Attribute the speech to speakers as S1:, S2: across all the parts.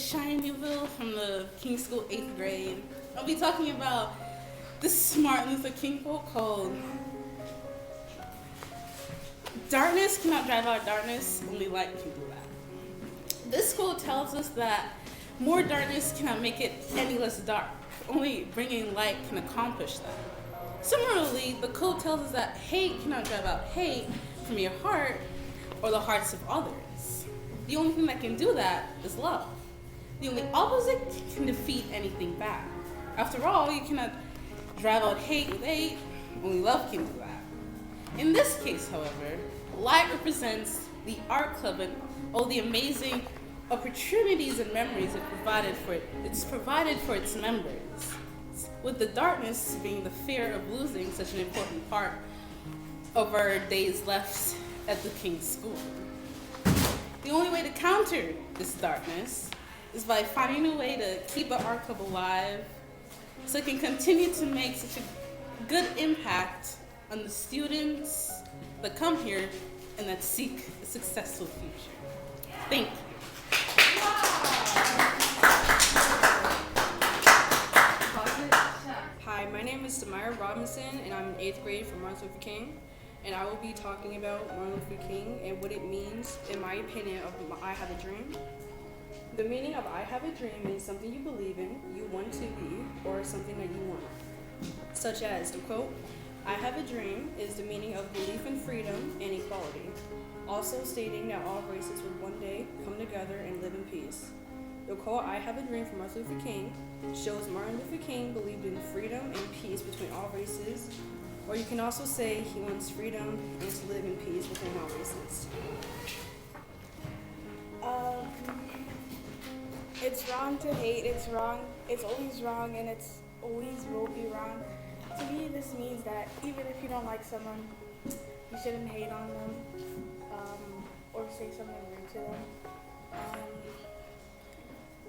S1: Jayna Newville from the King School 8th grade. I'll be talking about this Martin Luther King quote called "Darkness cannot drive out darkness, only light can do that." This quote tells us that more darkness cannot make it any less dark. Only bringing light can accomplish that. Similarly, the quote tells us that hate cannot drive out hate from your heart or the hearts of others. The only thing that can do that is love. The only opposite can defeat anything bad. After all, you cannot drive out hate with hate, only love can do that. In this case, however, light represents the art club and all the amazing opportunities and memories it's provided for its members, with the darkness being the fear of losing such an important part of our days left at the King's School. The only way to counter this darkness is by finding a way to keep the art club alive so it can continue to make such a good impact on the students that come here and that seek a successful future. Thank you.
S2: Hi, my name is Tamiya Robinson, and I'm in 8th grade from Martin Luther King, and I will be talking about Martin Luther King and what it means, in my opinion, of I Have a Dream. The meaning of I Have a Dream means something you believe in, you want to be, or something that you want. Such as the quote, "I have a dream" is the meaning of belief in freedom and equality, also stating that all races would one day come together and live in peace. The quote, "I have a dream" from Martin Luther King shows Martin Luther King believed in freedom and peace between all races, or you can also say he wants freedom and to live in peace within all races.
S3: It's wrong to hate, it's wrong, it's always wrong, and it's always will be wrong. To me, this means that even if you don't like someone, you shouldn't hate on them, or say something rude to them.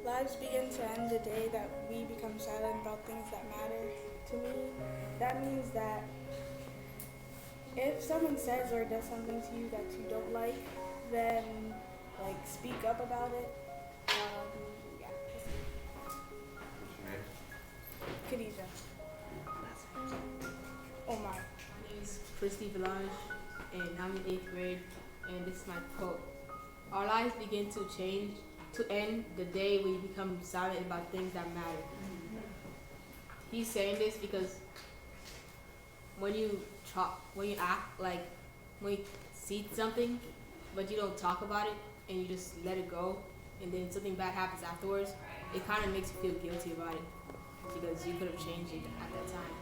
S3: Lives begin to end the day that we become silent about things that matter. To me, that means that if someone says or does something to you that you don't like, then speak up about it. Yeah. Khadija. Oh my.
S4: My name is Christina Village, and I'm in 8th grade, and this is my quote. Our lives begin to change, to end the day we become silent about things that matter. He's saying this because when you act like, when you see something, but you don't talk about it, and you just let it go, and then something bad happens afterwards, it kind of makes you feel guilty about it, because you could have changed it at that time.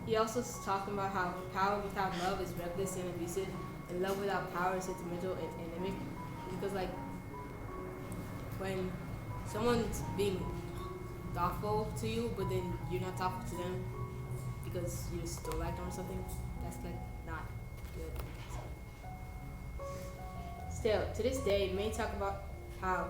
S4: He also is talking about how power without love is reckless and abusive, and love without power is sentimental and anemic. Because when someone's being thoughtful to you, but then you're not thoughtful to them because you just don't like them or something, that's not good. Still, to this day, many talk about how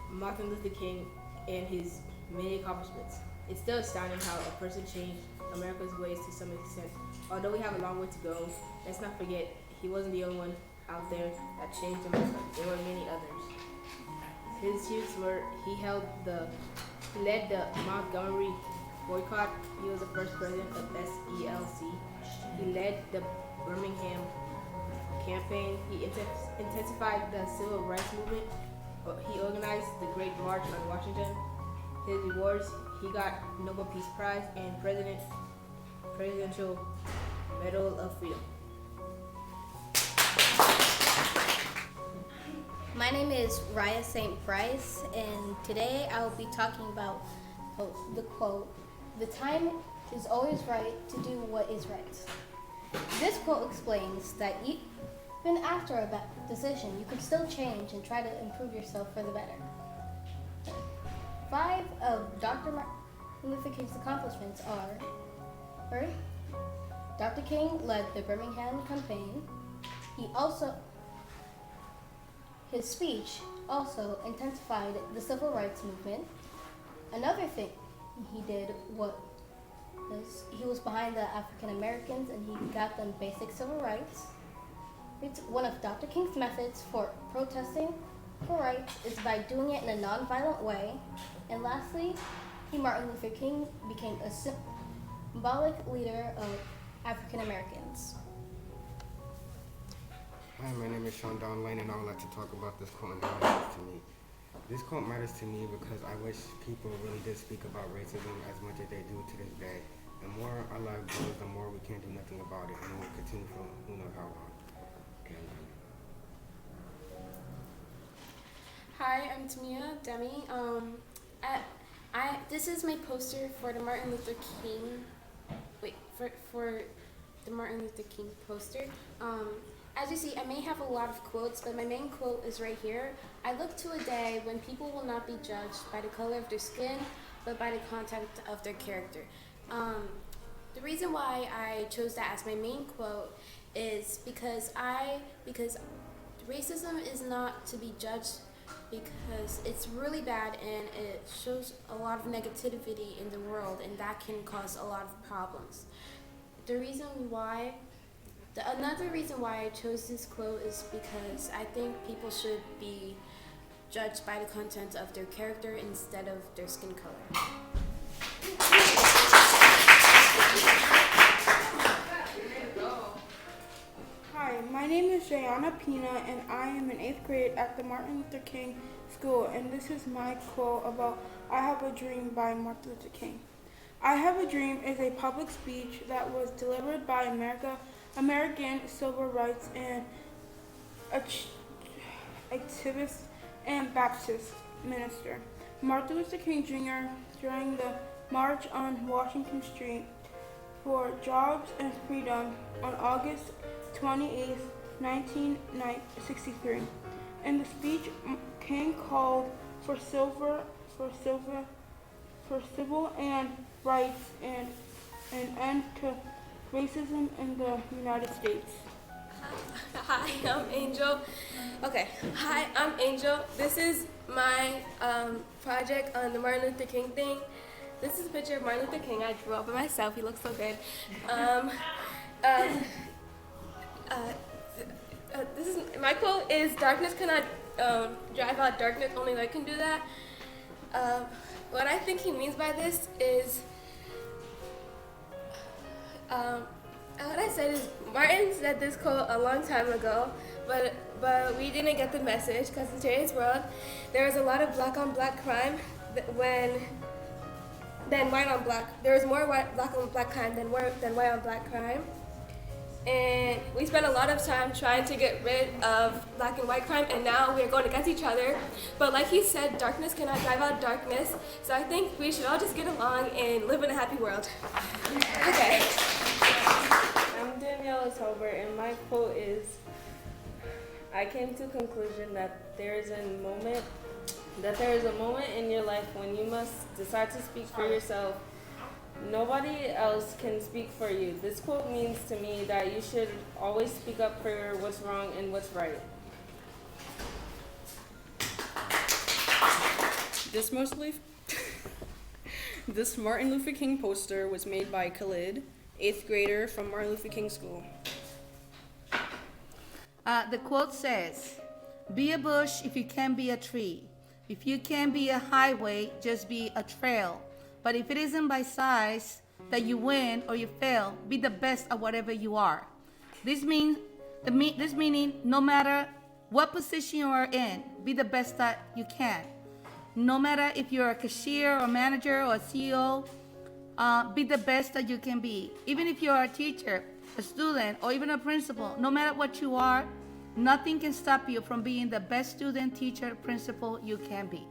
S4: Martin Luther King and his many accomplishments. It's still astounding how a person changed America's ways to some extent. Although we have a long way to go, let's not forget he wasn't the only one out there that changed America. There were many others. His achievements were he led the Montgomery boycott. He was the first president of SELC. He led the Birmingham campaign. He intensified the civil rights movement. He organized the Great March on Washington. His rewards, he got Nobel Peace Prize and Presidential Medal of Freedom.
S5: My name is Raya St. Bryce, and today I will be talking about the quote, "The time is always right to do what is right." This quote explains that even after a bad decision, you can still change and try to improve yourself for the better. 5 of Dr. Martin Luther King's accomplishments are: first, Dr. King led the Birmingham campaign. His speech also intensified the civil rights movement. Another thing he did was he was behind the African Americans, and he got them basic civil rights. It's one of Dr. King's methods for protesting for rights is by doing it in a nonviolent way. And lastly, Martin Luther King became a symbolic leader of African Americans.
S6: Hi, my name is Donnelly, and I would like to talk about this quote and how it matters to me. This quote matters to me because I wish people really did speak about racism as much as they do to this day. The more our life goes, the more we can't do nothing about it, and it will continue for who knows how long.
S7: Hi, I'm Tamiya Demi. This is my poster for the Martin Luther King. For the Martin Luther King poster. As you see, I may have a lot of quotes, but my main quote is right here. I look to a day when people will not be judged by the color of their skin, but by the content of their character. The reason why I chose that as my main quote is because racism is not to be judged because it's really bad and it shows a lot of negativity in the world, and that can cause a lot of problems. Another reason why I chose this quote is because I think people should be judged by the content of their character instead of their skin color.
S3: Hi, my name is Jayna Pena, and I am in 8th grade at the Martin Luther King School, and this is my quote about I Have a Dream by Martin Luther King. I Have a Dream is a public speech that was delivered by American civil rights and activist and Baptist minister Martin Luther King Jr. during the March on Washington Street for Jobs and Freedom on August 28, 1963. In the speech, King called for civil and rights and an end to racism in the United States.
S8: Hi, I'm Angel. Hi, I'm Angel. This is my project on the Martin Luther King thing. This is a picture of Martin Luther King. I drew up by myself. He looks so good. This is my quote is darkness cannot drive out darkness. Only light can do that. What I think he means by this is. What I said is Martin said this quote a long time ago, but we didn't get the message because in today's world there is a lot of black on black crime than white on black. There is more black on black crime than white on black crime, and we spend a lot of time trying to get rid of black and white crime, and now we are going against each other. But like he said, darkness cannot drive out darkness. So I think we should all just get along and live in a happy world. Okay.
S9: I'm Danielle Tober, and my quote is, I came to the conclusion that there is a moment in your life when you must decide to speak for yourself. Nobody else can speak for you. This quote means to me that you should always speak up for what's wrong and what's right.
S2: This Martin Luther King poster was made by Khalid, 8th grader from Martin Luther King School.
S10: The quote says, "Be a bush if you can't be a tree. If you can't be a highway, just be a trail. But if it isn't by size that you win or you fail, be the best at whatever you are." This meaning, no matter what position you are in, be the best that you can. No matter if you're a cashier or manager or a CEO, be the best that you can be. Even if you're a teacher, a student, or even a principal, no matter what you are, nothing can stop you from being the best student, teacher, principal you can be.